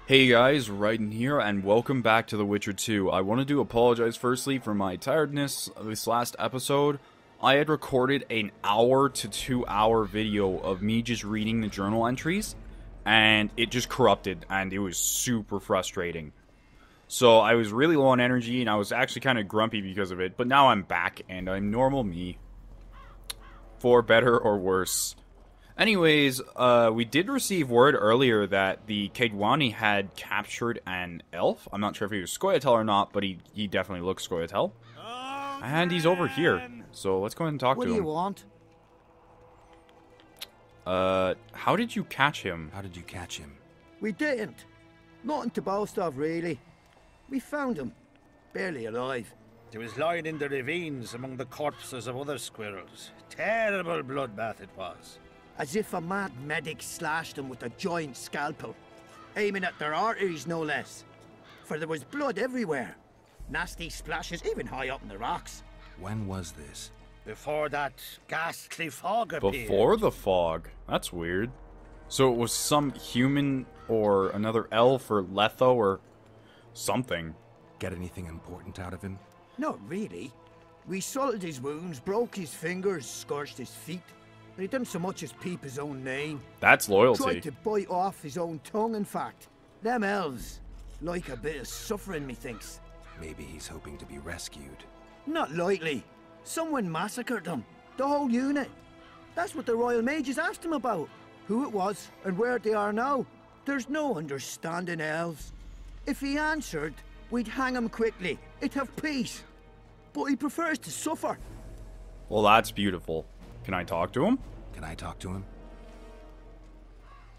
Hey guys, Raiden here, and welcome back to The Witcher 2. I wanted to apologize firstly for my tiredness of this last episode. I had recorded an hour to 2 hour video of me just reading the journal entries, and it just corrupted, and it was super frustrating. So I was really low on energy, and I was actually kind of grumpy because of it, but now I'm back, and I'm normal me. For better or worse. Anyways, we did receive word earlier that the Kedwani had captured an elf. I'm not sure if he was Scoia'tael or not, but he definitely looks Scoia'tael. Oh, and he's over here. So let's go ahead and talk to him. What do you want? How did you catch him? How did you catch him? We didn't. Nothing to boast of, really. We found him. Barely alive. He was lying in the ravines among the corpses of other squirrels. Terrible bloodbath it was. As if a mad medic slashed him with a giant scalpel, aiming at their arteries no less. For there was blood everywhere. Nasty splashes even high up in the rocks. When was this? Before that ghastly fog appeared. Before the fog? That's weird. So it was some human or another elf or Letho or something. Get anything important out of him? Not really. We salted his wounds, broke his fingers, scorched his feet. But he didn't so much as peep his own name. That's loyalty. Tried to bite off his own tongue, in fact. Them elves like a bit of suffering, methinks. Maybe he's hoping to be rescued. Not likely. Someone massacred them. The whole unit. That's what the Royal Mages asked him about. Who it was and where they are now. There's no understanding elves. If he answered, we'd hang him quickly. It'd have peace. But he prefers to suffer. Well, that's beautiful. Can I talk to him? Can I talk to him?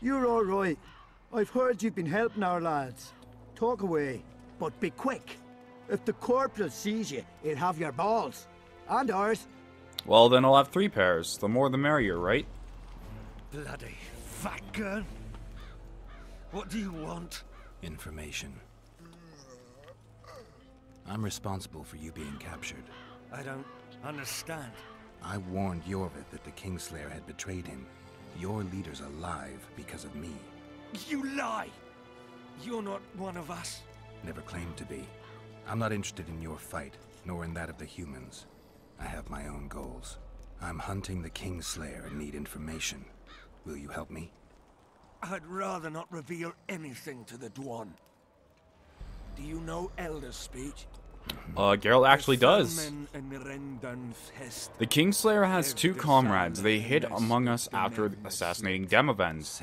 You're all right. I've heard you've been helping our lads. Talk away, but be quick. If the corporal sees you, he'll have your balls. And ours. Well, then I'll have 3 pairs. The more the merrier, right? Bloody fat girl. What do you want? Information. I'm responsible for you being captured. I don't understand. I warned Yorvith that the Kingslayer had betrayed him. Your leader's alive because of me. You lie! You're not one of us. Never claimed to be. I'm not interested in your fight, nor in that of the humans. I have my own goals. I'm hunting the Kingslayer and need information. Will you help me? I'd rather not reveal anything to the Dwan. Do you know Elder speech? Geralt actually does. The Kingslayer has 2 comrades. They hid among us after assassinating Demavend.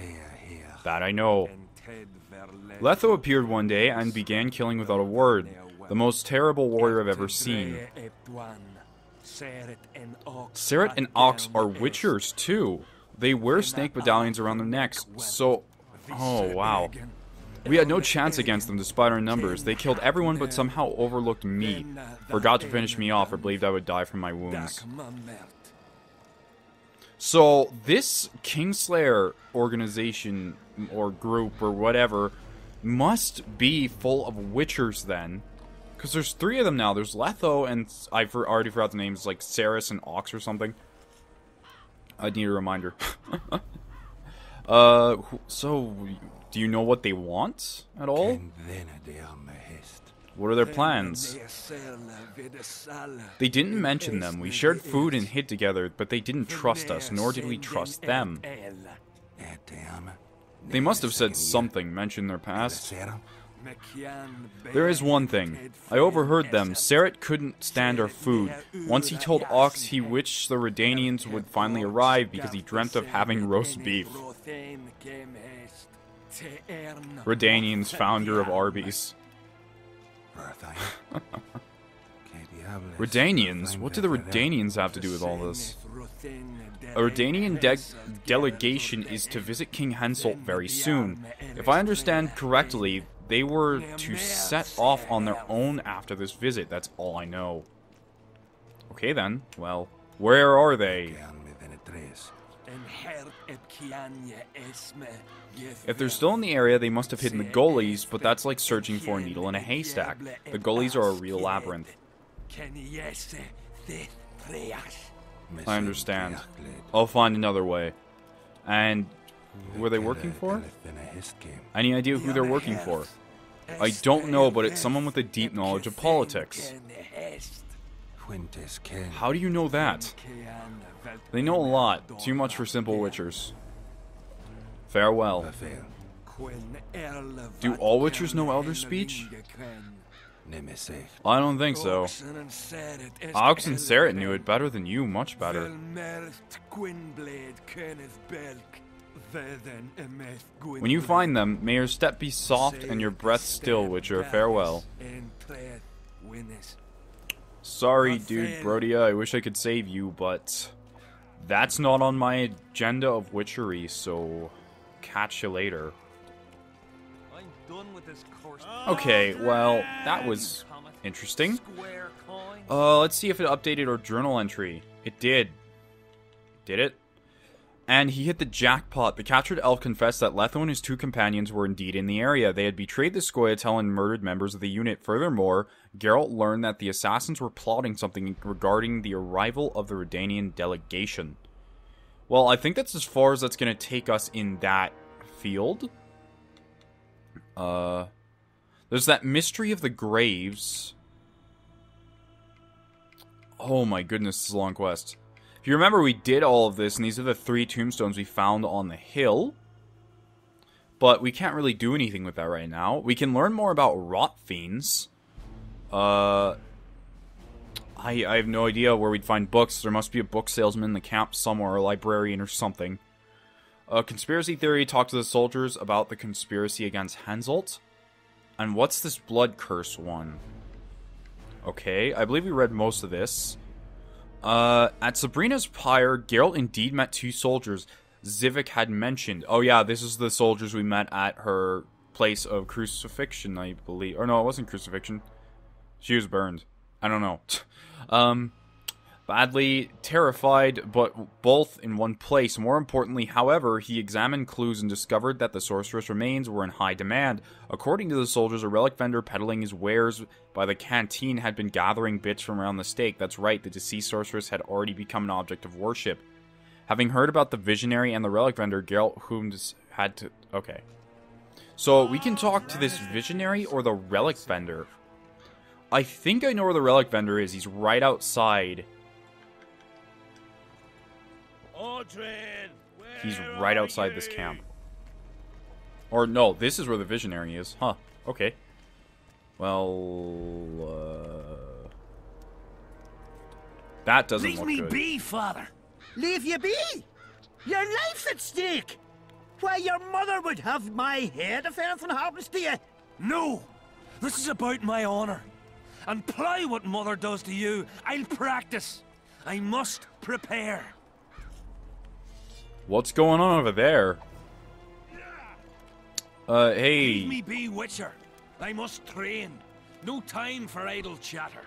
That I know. Letho appeared one day and began killing without a word. The most terrible warrior I've ever seen. Seret and Ox are witchers too. They wear snake medallions around their necks, so... Oh, wow. We had no chance against them despite our numbers. They killed everyone but somehow overlooked me. Forgot to finish me off or believed I would die from my wounds. So, this Kingslayer organization, or group, or whatever, must be full of witchers then. Because there's 3 of them now. There's Letho and... I already forgot the names, like Ceres and Ox or something. I'd need a reminder. So... Do you know what they want at all? What are their plans? They didn't mention them. We shared food and hid together, but they didn't trust us, nor did we trust them. They must have said something, mentioned their past. There is one thing. I overheard them. Seret couldn't stand our food. Once he told Ox he wished the Redanians would finally arrive because he dreamt of having roast beef. Redanians, founder of Arby's. Redanians? What do the Redanians have to do with all this? A Redanian delegation is to visit King Henselt very soon. If I understand correctly, they were to set off on their own after this visit. That's all I know. Okay then. Well, where are they? If they're still in the area, they must have hidden the gullies, but that's like searching for a needle in a haystack. The gullies are a real labyrinth. I understand. I'll find another way. And Who are they working for? Any idea who they're working for? I don't know, but it's someone with a deep knowledge of politics. How do you know that? They know a lot. Too much for simple witchers. Farewell. Do all witchers know Elder Speech? I don't think so. Ox and Seret knew it better than you, much better. When you find them, may your step be soft and your breath still, Witcher. Farewell. Sorry, dude, Brodia, I wish I could save you, but that's not on my agenda of witchery, so catch you later. Okay, well, that was interesting. Let's see if it updated our journal entry. It did. Did it? And he hit the jackpot. The captured elf confessed that Letho and his two companions were indeed in the area. They had betrayed the Scoia'tael and murdered members of the unit. Furthermore, Geralt learned that the assassins were plotting something regarding the arrival of the Redanian delegation. Well, I think that's as far as that's going to take us in that field. There's that mystery of the graves. Oh my goodness, this is a long quest. If you remember, we did all of this, and these are the 3 tombstones we found on the hill. But we can't really do anything with that right now. We can learn more about rot fiends. I have no idea where we'd find books. There must be a book salesman in the camp somewhere, a librarian or something. Conspiracy theory, talk to the soldiers about the conspiracy against Henselt. And what's this blood curse one? Okay, I believe we read most of this. At Sabrina's pyre, Geralt indeed met 2 soldiers Zivik had mentioned. Oh yeah, this is the soldiers we met at her place of crucifixion, I believe. Or no, it wasn't crucifixion. She was burned. I don't know. Badly terrified, but both in one place. More importantly, however, he examined clues and discovered that the sorceress remains were in high demand. According to the soldiers, a relic vendor peddling his wares by the canteen had been gathering bits from around the stake. That's right, the deceased sorceress had already become an object of worship. Having heard about the visionary and the relic vendor, Geralt had to... Okay. So, we can talk to this visionary or the relic vendor. I think I know where the relic vendor is. He's right outside... He's right outside this camp. Or no, this is where the visionary is. Huh. Okay. Well, that doesn't look good. Leave me be, father. Leave you be? Your life's at stake. Why, your mother would have my head if anything happens to you. No! This is about my honor. And ply what mother does to you, I'll practice. I must prepare. What's going on over there? Hey. Leave me be, Witcher. I must train. No time for idle chatter.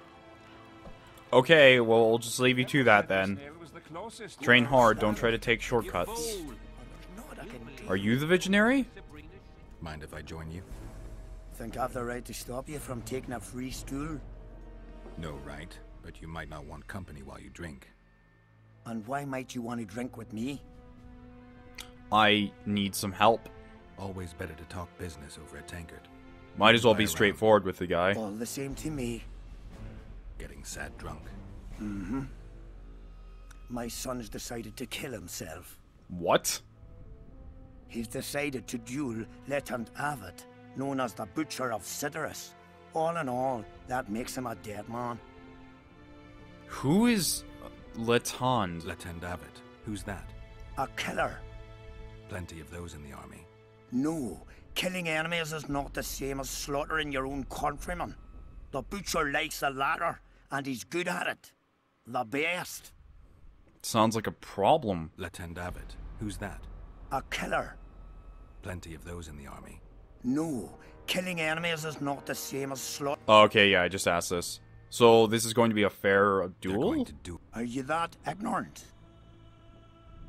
Okay, well, we'll just leave you to that then. Train hard, don't try to take shortcuts. Are you the visionary? Mind if I join you? Think I've the right to stop you from taking a free stool? No right, but you might not want company while you drink. And why might you want to drink with me? I need some help. Always better to talk business over a tankard. Might as well be straightforward with the guy. All the same to me. Getting sad drunk. Mm-hmm. My son's decided to kill himself. What? He's decided to duel Letand Avid, known as the Butcher of Cidaris. All in all, that makes him a dead man. Who is Letand? Letand Avid. Who's that? A killer. Plenty of those in the army. No, killing enemies is not the same as slaughtering your own countrymen. The Butcher likes the latter, and he's good at it. The best. Sounds like a problem. Letand Avid. Who's that? A killer. Plenty of those in the army. No, killing enemies is not the same as slaughter. Okay, yeah, I just asked this. So this is going to be a fair duel? Are you that ignorant?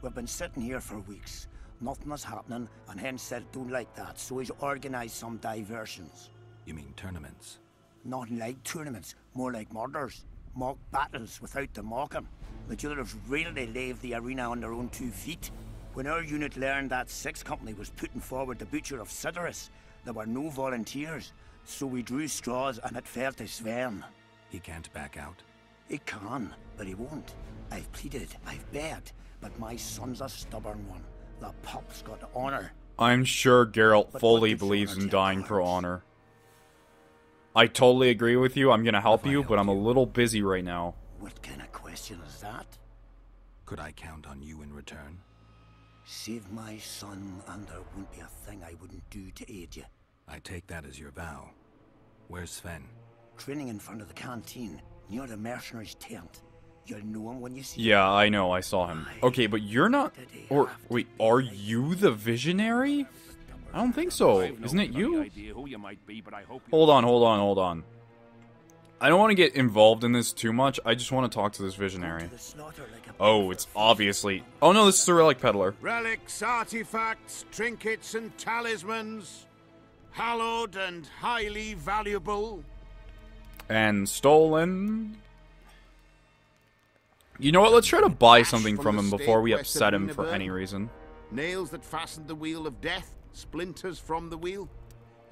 We've been sitting here for weeks. Nothing is happening, and Hen said don't like that, so he's organised some diversions. You mean tournaments? Not like tournaments, more like murders. Mock battles without the mocking. The dealers really leave the arena on their own 2 feet, When our unit learned that Six Company was putting forward the butcher of Sidorus, there were no volunteers, so we drew straws and it fell to Sven. He can't back out. He can, but he won't. I've pleaded, I've begged, but my son's a stubborn one. The pup's got honor. I'm sure Geralt But fully what did believes honor in take dying for arms? honor. I totally agree with you. I'm gonna help If I you, help but I'm a you- little busy right now. What kind of question is that? Could I count on you in return? Save my son, and there won't be a thing I wouldn't do to aid you. I take that as your vow. Where's Sven? Training in front of the canteen, near the mercenaries' tent. You'll know him when you see him. Yeah, I know. I saw him. Okay, but you're not... Or, wait, are you the visionary? I don't think so. Isn't it you? Hold on. I don't want to get involved in this too much. I just want to talk to this visionary. To the slaughter like a Oh, it's obviously... Oh no, this is the relic peddler. Relics, artifacts, trinkets, and talismans. Hallowed and highly valuable. And stolen. You know what? Let's try to buy something from him before we upset him for any reason. Nails that fastened the wheel of death. Splinters from the wheel.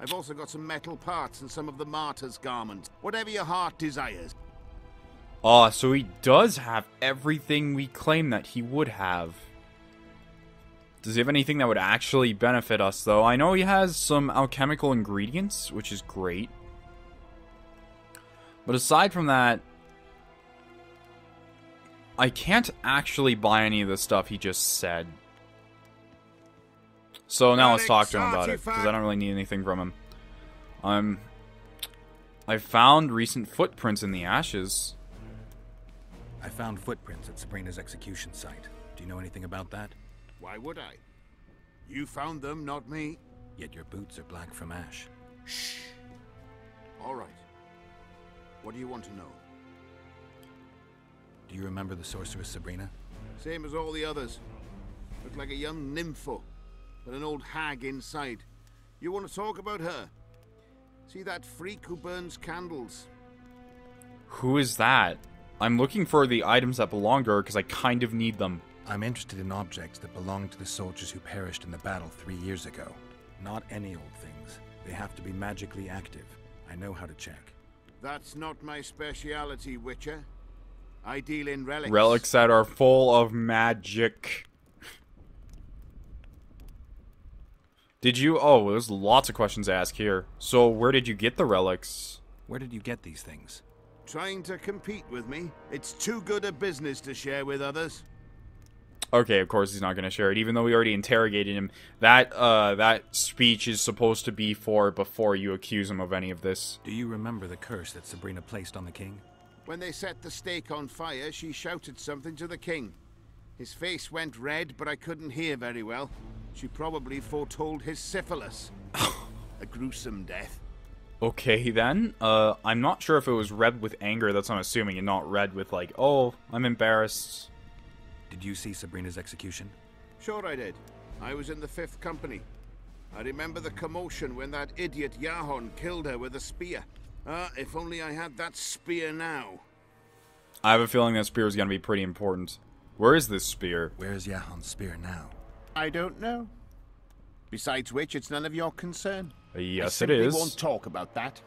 I've also got some metal parts and some of the martyr's garments. Whatever your heart desires. Ah, so he does have everything we claim that he would have. Does he have anything that would actually benefit us, though? I know he has some alchemical ingredients, which is great. But aside from that, I can't actually buy any of the stuff he just said. So now let's talk to him about it, because I don't really need anything from him. I found recent footprints in the ashes. I found footprints at Sabrina's execution site. Do you know anything about that? Why would I? You found them, not me. Yet your boots are black from ash. Shh. All right. What do you want to know? Do you remember the sorceress Sabrina? Same as all the others. Looked like a young nympho, but an old hag inside. You want to talk about her? See that freak who burns candles? Who is that? I'm looking for the items that belong to her because I kind of need them. I'm interested in objects that belong to the soldiers who perished in the battle 3 years ago. Not any old things. They have to be magically active. I know how to check. That's not my speciality, Witcher. I deal in relics. Relics that are full of magic. Did you... Oh, there's lots of questions to ask here. So, where did you get the relics? Where did you get these things? Trying to compete with me? It's too good a business to share with others. Okay, of course he's not going to share it, even though we already interrogated him. That speech is supposed to be for before you accuse him of any of this. Do you remember the curse that Sabrina placed on the king? When they set the stake on fire, she shouted something to the king. His face went red, but I couldn't hear very well. She probably foretold his syphilis. A gruesome death. Okay, then. I'm not sure if it was red with anger, that's what I'm assuming, and not red with, like, oh, I'm embarrassed. Did you see Sabrina's execution? Sure I did. I was in the 5th Company. I remember the commotion when that idiot Yahon killed her with a spear. If only I had that spear now. I have a feeling that spear is going to be pretty important. Where is this spear? Where's Yahon's spear now? I don't know. Besides which, it's none of your concern. Yes, I it simply is. won't talk about that.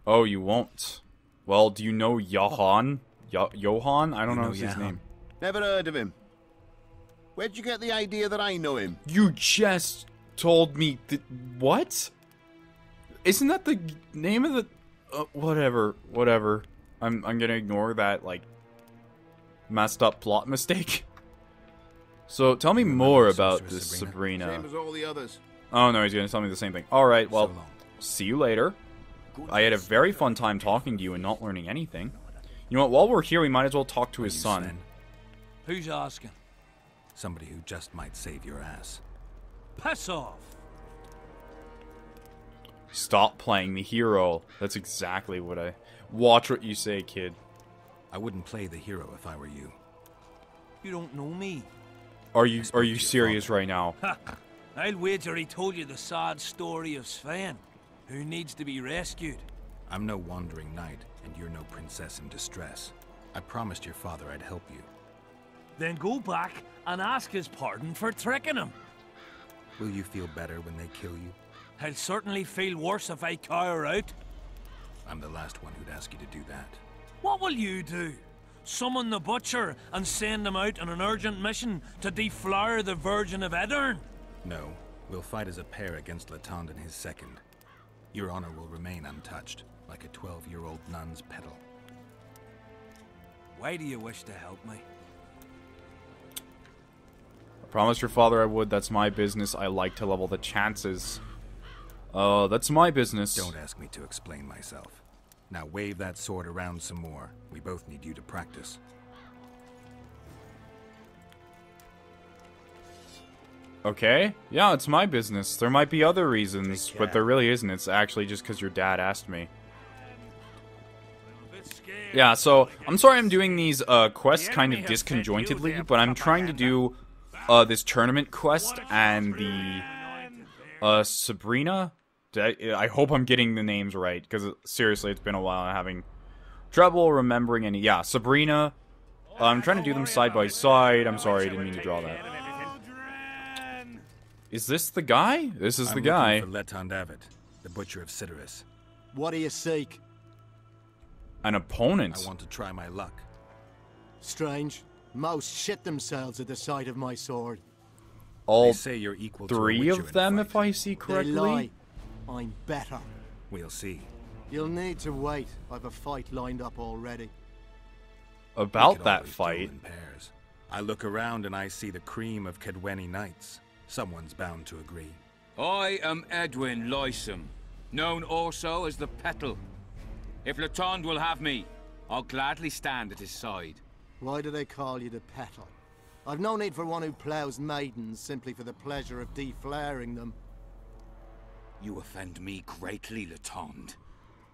Oh, you won't. Well, do you know Johan? Johan? I don't know his Johan? name. Never heard of him. Where'd you get the idea that I know him? You just told me what? Isn't that the name of the... whatever. I'm gonna ignore that, like, messed up plot mistake. So, tell me more about this Sabrina. Same as all the others. Oh no, he's gonna tell me the same thing. Alright, well, So long. see you later. I had a very fun time talking to you and not learning anything. You know what, while we're here, we might as well talk to his son. Sven? Who's asking? Somebody who just might save your ass. Piss off! Stop playing the hero. That's exactly what I... Watch what you say, kid. I wouldn't play the hero if I were you. You don't know me. Are you your serious father. right now? Ha! I'll wager he told you the sad story of Sven, who needs to be rescued. I'm no wandering knight, and you're no princess in distress. I promised your father I'd help you. Then go back and ask his pardon for tricking him. Will you feel better when they kill you? I'll certainly feel worse if I cower out. I'm the last one who'd ask you to do that. What will you do? Summon the butcher and send him out on an urgent mission to deflower the Virgin of Edern? No, we'll fight as a pair against Letond and his second. Your honor will remain untouched, like a 12-year-old nun's petal. Why do you wish to help me? I promised your father I would. That's my business. I like to level the chances. That's my business. Don't ask me to explain myself. Now wave that sword around some more. We both need you to practice. Okay. Yeah, it's my business. There might be other reasons, but there really isn't. It's actually just because your dad asked me. Yeah, so I'm sorry I'm doing these quests kind of disconjointedly, but I'm trying to do this tournament quest and the Sabrina. I hope I'm getting the names right, because seriously, it's been a while. I'm having trouble remembering any. Yeah, Sabrina. I'm trying to do them side by side. I'm sorry, I didn't mean to draw that. Is this the guy? This is the guy. I'm looking for Letond, the butcher of Cidaris. What do you seek? An opponent. I want to try my luck. Strange. Most shit themselves at the sight of my sword. All they say you're equal three to a of them, if I see correctly. They lie. I'm better. We'll see. You'll need to wait. I've a fight lined up already. About that fight. In pairs. I look around and I see the cream of Kedweni knights. Someone's bound to agree. I am Edwin Lysam, known also as the Petal. If Letond will have me, I'll gladly stand at his side. Why do they call you the Petal? I've no need for one who ploughs maidens simply for the pleasure of deflaring them. You offend me greatly, Letond.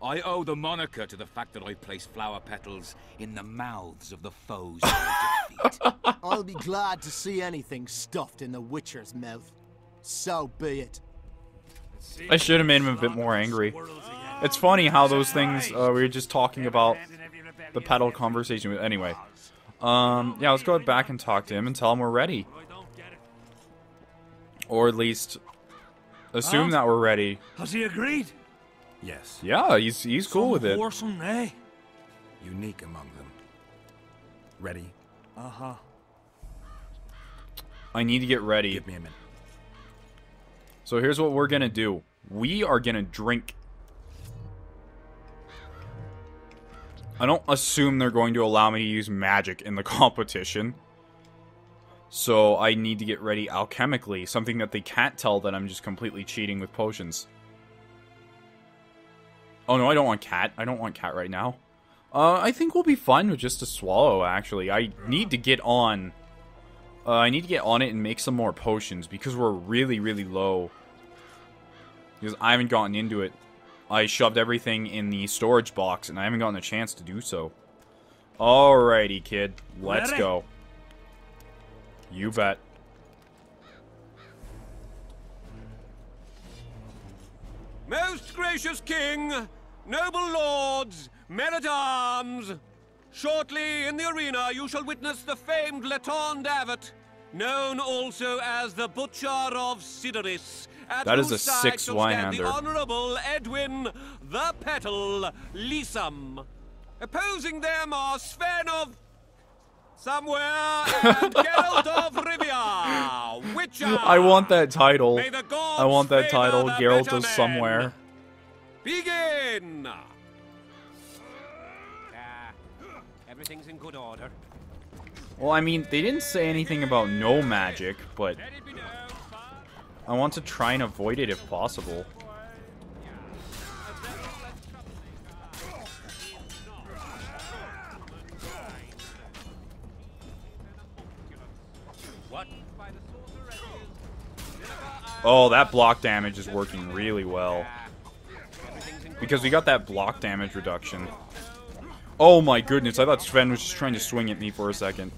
I owe the moniker to the fact that I place flower petals in the mouths of the foes I defeat. I'll be glad to see anything stuffed in the Witcher's mouth. So be it. I should have made him a bit more angry. It's funny how those things, we were just talking about the Petal conversation. Anyway. Yeah, let's go back and talk to him and tell him we're ready. Or at least assume that we're ready. Has he agreed? Yes. Yeah, he's cool with it. Whoresome, eh? Unique among them. Ready? Uh-huh. I need to get ready. Give me a minute. So here's what we're gonna do. We are gonna drink. I don't assume they're going to allow me to use magic in the competition. So I need to get ready alchemically. Something that they can't tell that I'm just completely cheating with potions. Oh no, I don't want cat. I don't want cat right now. I think we'll be fine with just a swallow, actually. I need to get on... I need to get on it and make some more potions, because we're really, really low. Because I haven't gotten into it. I shoved everything in the storage box, and I haven't gotten a chance to do so. Alrighty, kid. Let's go. You bet. Most gracious king, noble lords, men-at-arms, shortly in the arena you shall witness the famed Letond Avat, known also as the Butcher of Cidaris. That is a 6-1-hander. The Honorable Edwin the Petal Lysam. Opposing them are Sven of somewhere and Geralt of Rivia, Witcher. I want that title. May the gods I want that favor title. the Geralt better of men. somewhere. Begin. Everything's in good order. Well, I mean, they didn't say anything about no magic, but I want to try and avoid it if possible. Oh, that block damage is working really well. Because we got that block damage reduction. Oh my goodness, I thought Sven was just trying to swing at me for a second.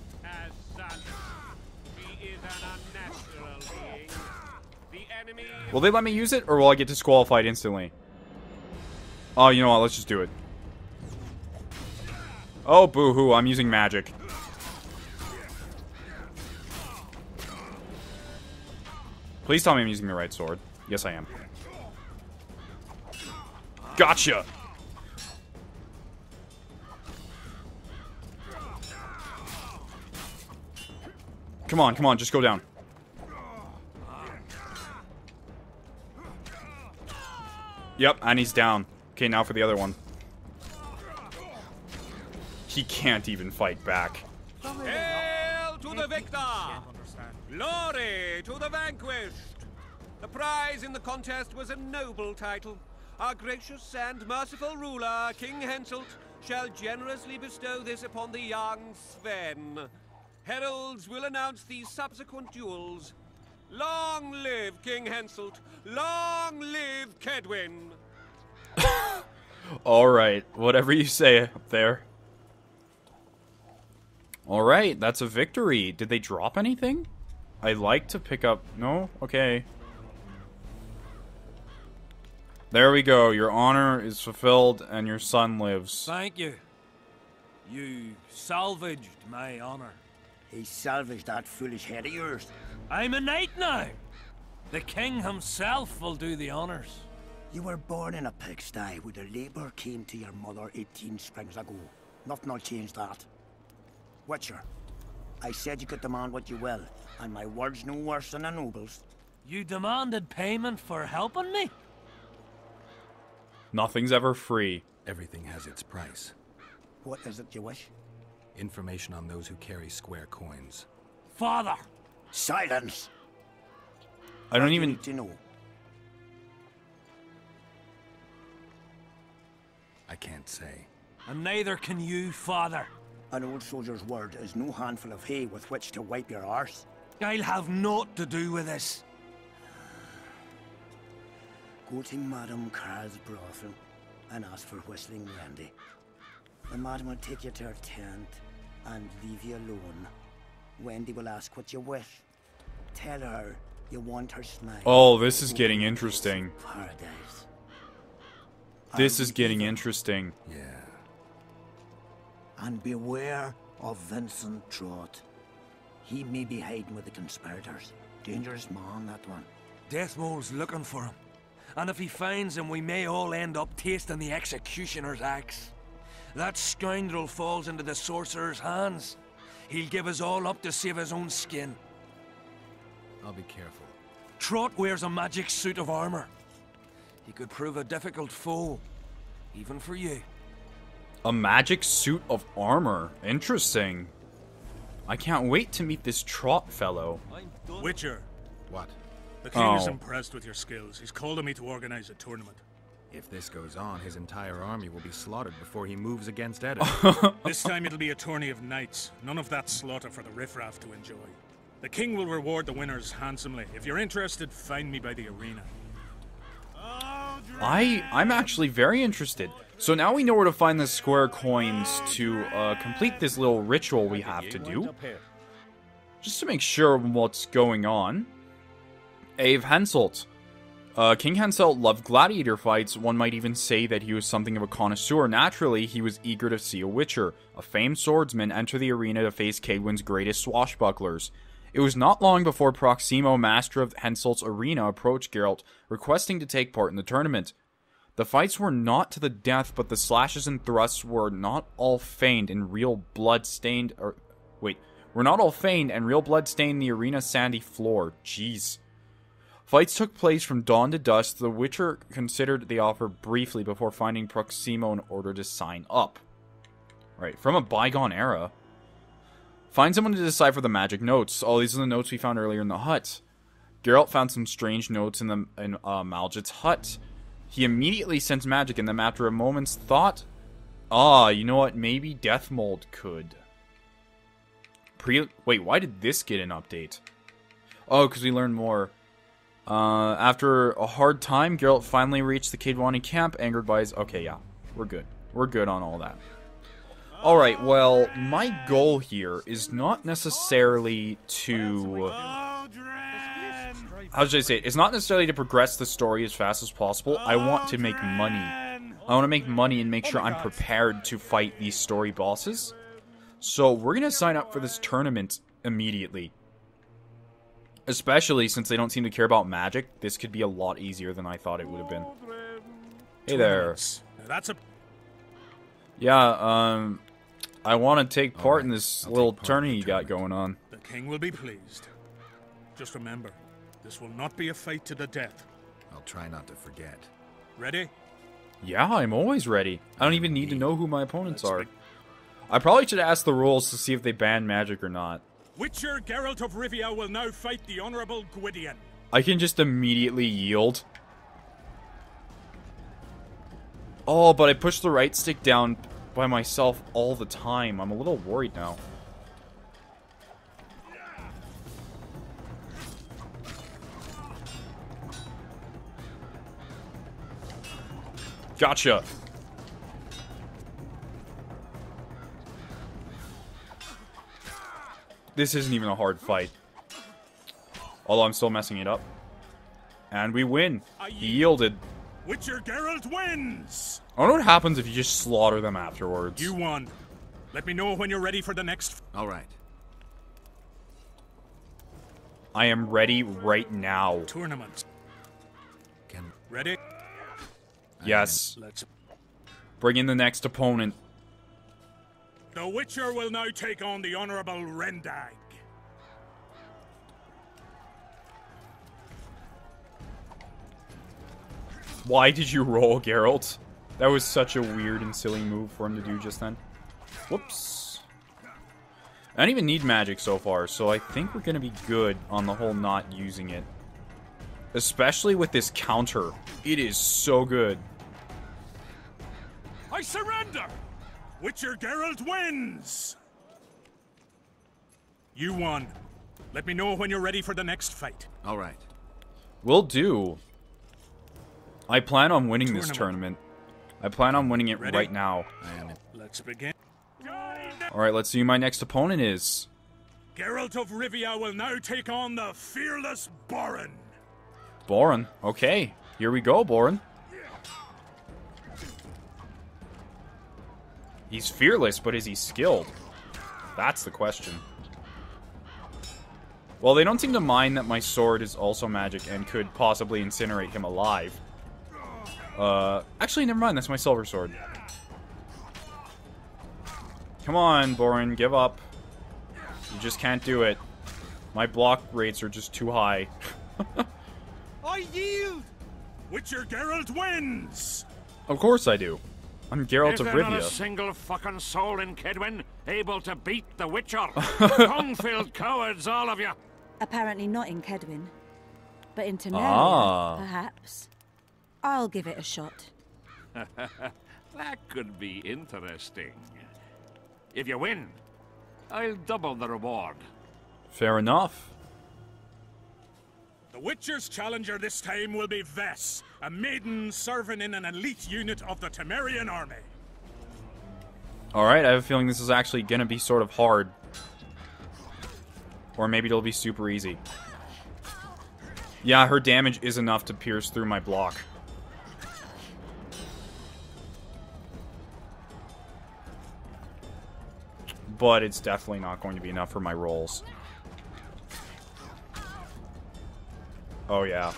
Will they let me use it, or will I get disqualified instantly? Oh, you know what, let's just do it. Oh, boo-hoo, I'm using magic. Please tell me I'm using the right sword. Yes, I am. Gotcha! Come on, just go down. Yep, and he's down. Okay, now for the other one. He can't even fight back. Hail to the victor! Glory to the vanquished! The prize in the contest was a noble title. Our gracious and merciful ruler, King Henselt, shall generously bestow this upon the young Sven. Heralds will announce the subsequent duels. Long live King Henselt! Long live Kedwin! Alright, whatever you say up there. Alright, that's a victory. Did they drop anything? I'd like to pick up... No? Okay. There we go. Your honor is fulfilled and your son lives. Thank you. You salvaged my honor. He salvaged that foolish head of yours. I'm a knight now. The king himself will do the honors. You were born in a pigsty where the labour came to your mother 18 springs ago. Nothing'll change that. Witcher, I said you could demand what you will, and my word's no worse than a noble's. You demanded payment for helping me? Nothing's ever free. Everything has its price. What is it you wish? Information on those who carry square coins. Father! Silence! I don't You even... need to know. I can't say. And neither can you, father. An old soldier's word is no handful of hay with which to wipe your arse. I'll have naught to do with this. Go to Madame Carr's brothel and ask for Whistling Wendy. The madam will take you to her tent and leave you alone. Wendy will ask what you wish. Tell her you want her smile. Oh, this is getting interesting. Paradise. This is getting interesting. Yeah. And beware of Vincent Trott. He may be hiding with the conspirators. Dangerous man, that one. Deathmole's looking for him. And if he finds him, we may all end up tasting the executioner's axe. That scoundrel falls into the sorcerer's hands. He'll give us all up to save his own skin. I'll be careful. Trott wears a magic suit of armor. He could prove a difficult foe, even for you. A magic suit of armor. Interesting. I can't wait to meet this Trott fellow. Witcher, What? the king is Oh. impressed with your skills. He's called on me to organize a tournament. If this goes on, his entire army will be slaughtered before he moves against Edda. This time it'll be a tourney of knights. None of that slaughter for the riffraff to enjoy. The king will reward the winners handsomely. If you're interested, find me by the arena. I'm actually very interested. So now we know where to find the square coins to complete this little ritual we have to do. Just to make sure what's going on. Ave Henselt. King Henselt loved gladiator fights. One might even say that he was something of a connoisseur. Naturally, he was eager to see a witcher, a famed swordsman, enter the arena to face Cadwin's greatest swashbucklers. It was not long before Proximo, master of Henselt's arena, approached Geralt, requesting to take part in the tournament. The fights were not to the death, but the slashes and thrusts were not all feigned and real blood stained the arena's sandy floor. Jeez. Fights took place from dawn to dusk. The Witcher considered the offer briefly before finding Proximo in order to sign up. Right, from a bygone era. Find someone to decipher the magic notes. Oh, these are the notes we found earlier in the hut. Geralt found some strange notes in Maljit's hut. He immediately sensed magic in them after a moment's thought. You know what? Maybe Deathmold could. Wait, why did this get an update? Oh, because we learned more. After a hard time, Geralt finally reached the Cadwani camp, angered by his... Okay, yeah. We're good. We're good on all that. Alright, well, my goal here is not necessarily to... How should I say it? It's not necessarily to progress the story as fast as possible. I want to make money. I want to make money and make sure I'm prepared to fight these story bosses. So, we're going to sign up for this tournament immediately. Especially since they don't seem to care about magic, this could be a lot easier than I thought it would have been. Hey there. That's a... Yeah, I want to take part in this little tourney you got going on. The king will be pleased. Just remember, this will not be a fight to the death. I'll try not to forget. Ready? Yeah, I'm always ready. I don't even need to know who my opponents are. I probably should ask the rules to see if they ban magic or not. Witcher Geralt of Rivia will now fight the Honorable Gwydion. I can just immediately yield. Oh, but I push the right stick down by myself all the time. I'm a little worried now. Gotcha. This isn't even a hard fight. Although I'm still messing it up. And we win. He yielded. Witcher Geralt wins! I wonder what happens if you just slaughter them afterwards. You won. Let me know when you're ready for the next... All right. I am ready right now. Tournament. Can... Ready? Yes. Let's... Bring in the next opponent. The Witcher will now take on the Honorable Rendag. Why did you roll, Geralt? That was such a weird and silly move for him to do just then. Whoops. I don't even need magic so far, so I think we're going to be good on the whole not using it. Especially with this counter. It is so good. I surrender! Witcher Geralt wins! You won. Let me know when you're ready for the next fight. All right. Will do. I plan on winning this tournament. I plan on winning it right now. I am in. Let's begin. Alright, let's see who my next opponent is. Geralt of Rivia will now take on the fearless Borin. Borin. Okay. Here we go, Borin. He's fearless, but is he skilled? That's the question. Well, they don't seem to mind that my sword is also magic and could possibly incinerate him alive. Actually, never mind. That's my silver sword. Come on, Borin. Give up. You just can't do it. My block rates are just too high. I yield! Witcher Geralt wins! Of course I do. I'm Geralt of Is there not a Rivia. single fucking soul in Kedwin able to beat the Witcher? Tongue-filled cowards, all of you! Apparently not in Kedwin. But in Temeria, perhaps. I'll give it a shot. That could be interesting. If you win, I'll double the reward. Fair enough. The Witcher's challenger this time will be Vess, a maiden serving in an elite unit of the Temerian army. Alright, I have a feeling this is actually gonna be sort of hard. Or maybe it'll be super easy. Yeah, her damage is enough to pierce through my block. But it's definitely not going to be enough for my rolls. Oh, yeah.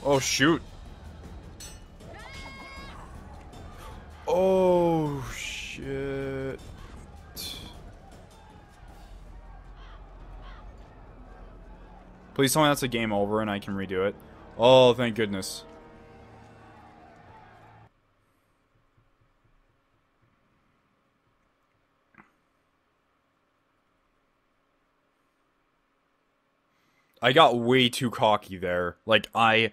Oh, shoot. Oh, shit. Please tell me that's a game over and I can redo it. Oh, thank goodness. I got way too cocky there. Like, I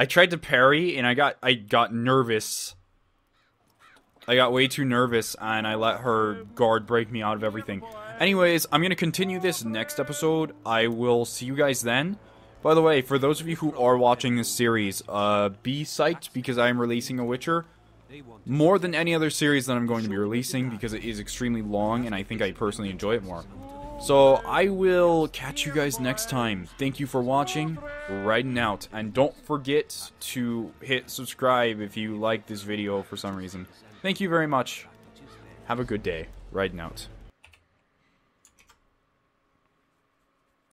tried to parry and I got nervous. I got way too nervous and I let her guard break me out of everything. Anyways, I'm going to continue this next episode. I will see you guys then. By the way, for those of you who are watching this series, be psyched because I am releasing a Witcher. More than any other series that I'm going to be releasing because it is extremely long and I think I personally enjoy it more. So, I will catch you guys next time. Thank you for watching, riding out. And don't forget to hit subscribe if you like this video for some reason. Thank you very much. Have a good day. Riding out.